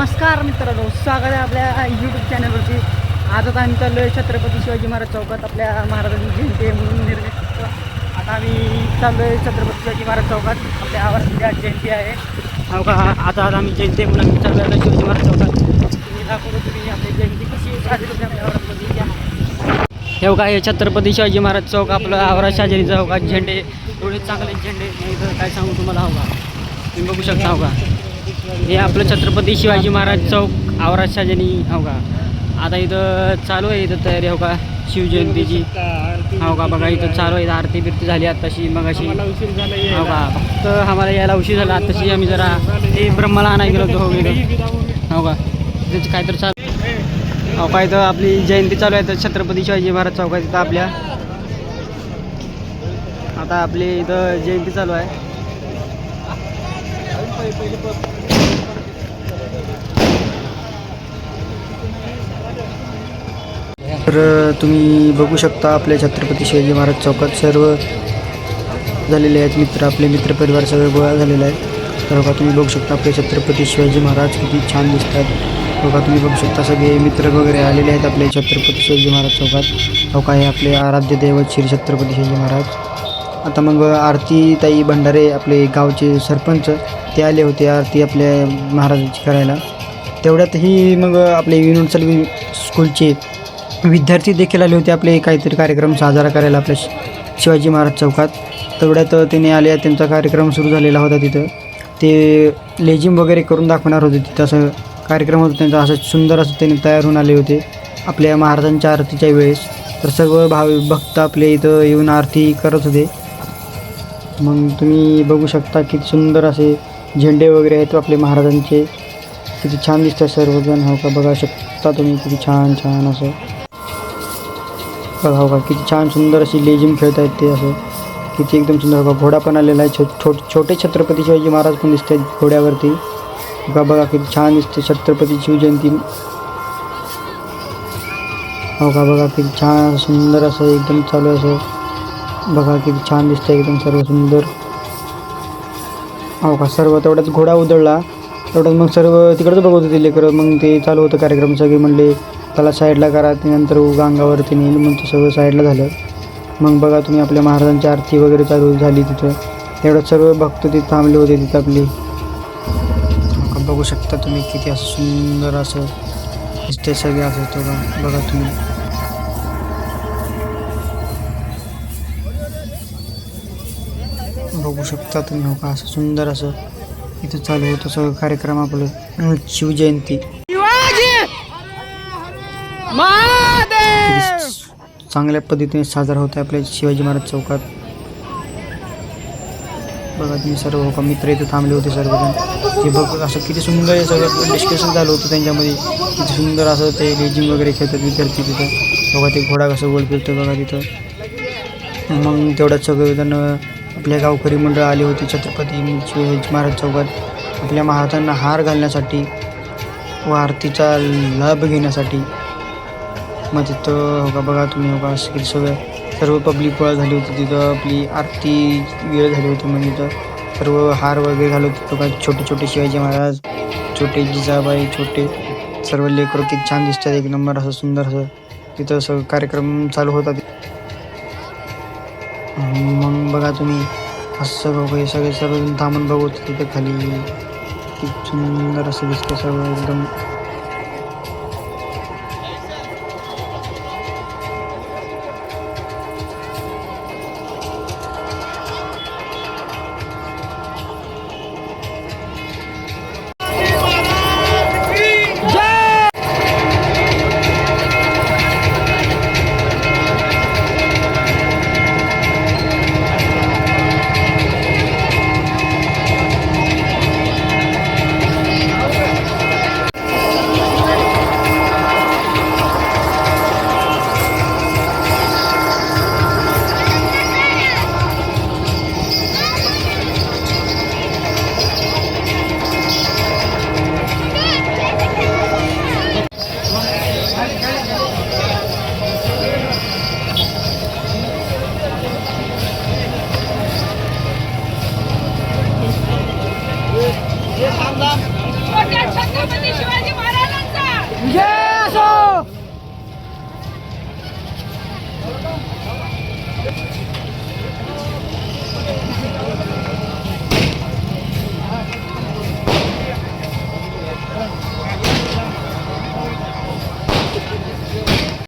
नमस्कार मित्रांनो, स्वागत आहे आपल्या यूट्यूब चॅनलवरती. आज आता आम्ही चाललो आहे छत्रपती शिवाजी महाराज चौकात. आपल्या महाराजांची जयंती आहे म्हणून निर्णय. आता आम्ही चाललो आहे छत्रपती शिवाजी महाराज चौकात. आपल्या आवाराची आज जयंती आहे. हो का, आता आम्ही जयंती म्हणून आम्ही चाललो आहे शिवाजी महाराज चौकात. तुम्ही दाखवतो तुम्ही आपली जयंती कशी साजरी होते आपल्या आवारामध्ये घ्या. हे का, हे छत्रपती शिवाजी महाराज चौक आपलं आवारा शाजरी चौकात. झेंडे एवढे चांगले झेंडे नाही तर काय सांगू तुम्हाला. हो का, तुम्ही बघू शकता. हो का, हे आपलं छत्रपती शिवाजी महाराज चौक आवारा शाजनी. हो का, आता इथं चालू आहे इथं तयारी. हो का, शिवजयंतीची. हो का, बघा इथं चालू आहे. आरती बिरती झाली आत्ताशी मगाशी. हो का, फक्त आम्हाला यायला उशीर झाला. आत्ताशी आम्ही जरा ते ब्रह्माला आणायला गेलो होतो. हो गेलो. हो का, त्याचं काय तर चालू. हो का, इथं आपली जयंती चालू आहे तर छत्रपती शिवाजी महाराज चौकात. इथं आपल्या आता आपली इथं जयंती चालू आहे. तर तुम्ही बघू शकता आपल्या छत्रपती शिवाजी महाराज चौकात सर्व झालेले आहेत. आपले मित्रपरिवार सगळे गोळा झालेले आहेत. तर बघा तुम्ही बघू शकता आपले छत्रपती शिवाजी महाराज किती छान दिसतात. बघा तुम्ही बघू शकता सगळे मित्र वगैरे आलेले आहेत आपले छत्रपती शिवाजी महाराज चौकात. हो का, हे आपले आराध्य दैवत श्री छत्रपती शिवाजी महाराज. आता मग आरती ताई भंडारे आपले गावचे सरपंच ते आले होते आरती आपल्या महाराजांची करायला. तेवढ्यातही मग आपले विनोद चलवी स्कूलचे विद्यार्थी देखील आले होते आपले काहीतरी कार्यक्रम साजरा करायला आपल्या शिवाजी महाराज चौकात. तेवढ्यात त्याने आले. त्यांचा कार्यक्रम सुरू झालेला होता. तिथं ते लेझिम वगैरे करून दाखवणार होते. तिथं असं कार्यक्रम होता त्यांचा. असं सुंदर असं त्यांनी तयार होऊन आले होते आपल्या महाराजांच्या आरतीच्या वेळेस. तर सर्व भक्त आपले इथं येऊन आरती करत होते. मग तुम्ही बघू शकता किती सुंदर असे झेंडे वगैरे आहेत आपले महाराजांचे. किती छान दिसतात सर्वजण. हो का, बघा शकता तुम्ही किती छान छान असं. बघा हो का, किती छान सुंदर अशी लेझिम खेळत आहेत ते. असं किती एकदम सुंदर. बघा घोडा पण आलेला आहे. छोटे छत्रपती शिवाजी महाराज पण दिसत आहेत घोड्यावरती. बघा किती छान दिसते छत्रपती शिवजयंती. हो का, बघा किती छान सुंदर असं एकदम चालू असं. बघा किती छान दिसतं एकदम सर्व सुंदर. हो का, सर्व तेवढाच घोडा उधळला. तेवढंच मग सर्व तिकडंच बघत होते लेकरं. मग ते चालू होतं कार्यक्रम. सगळे म्हणले त्याला साईडला करा. त्यानंतर अंगावरती नेईल. मग ते सगळं साईडला झालं. मग बघा तुम्ही आपल्या महाराजांची आरती वगैरे चालू झाली तिथं. एवढं सर्व भक्त तिथं थांबले होते तिथं आपले. बघू शकता तुम्ही किती असं सुंदर असं दिसते सगळे असं. तो बघा तुम्ही. बघू शकता तुम्ही. हो का, असं सुंदर असं इथं चालू होतं सगळं कार्यक्रम आपलं शिवजयंती. चांगल्या पद्धतीने साजरा होता आपल्या शिवाजी महाराज चौकात. बघा तुम्ही सर्व. हो का, मित्र इथे थांबले होते सर्वजण. ते बघ असं किती सुंदर हे सगळं डिस्कशन झालं होतं त्यांच्यामध्ये. किती सुंदर असं ते लेझिम वगैरे खेळतात विद्यार्थी तिथं. बघा ते घोडा कसं गोल फिरतो बघा तिथं. मग तेवढ्यात सगळेजण आपल्या गावकरी मंडळ आले होते छत्रपती शिवाजी महाराज चौकात आपल्या महाराजांना हार घालण्यासाठी व आरतीचा लाभ घेण्यासाठी. मग तिथं हो का, बघा तुम्ही. हो का, किती सगळं सर्व पब्लिक गोळा झाली होती तिथं. आपली आरती वेळ झाली होती. मग इथं सर्व हार वगैरे घालत होते बघा. छोटे छोटे शिवाजी महाराज, छोटे जिजाबाई, छोटे सर्व लेकरं किती छान दिसतात एक नंबर असं सुंदर असं. तिथं सगळं कार्यक्रम चालू होता. मग बघा तुम्ही असं बघा सगळे सर्वजण थांबून बघत तिथं खाली. किती सुंदर असं दिसतं सर्व एकदम.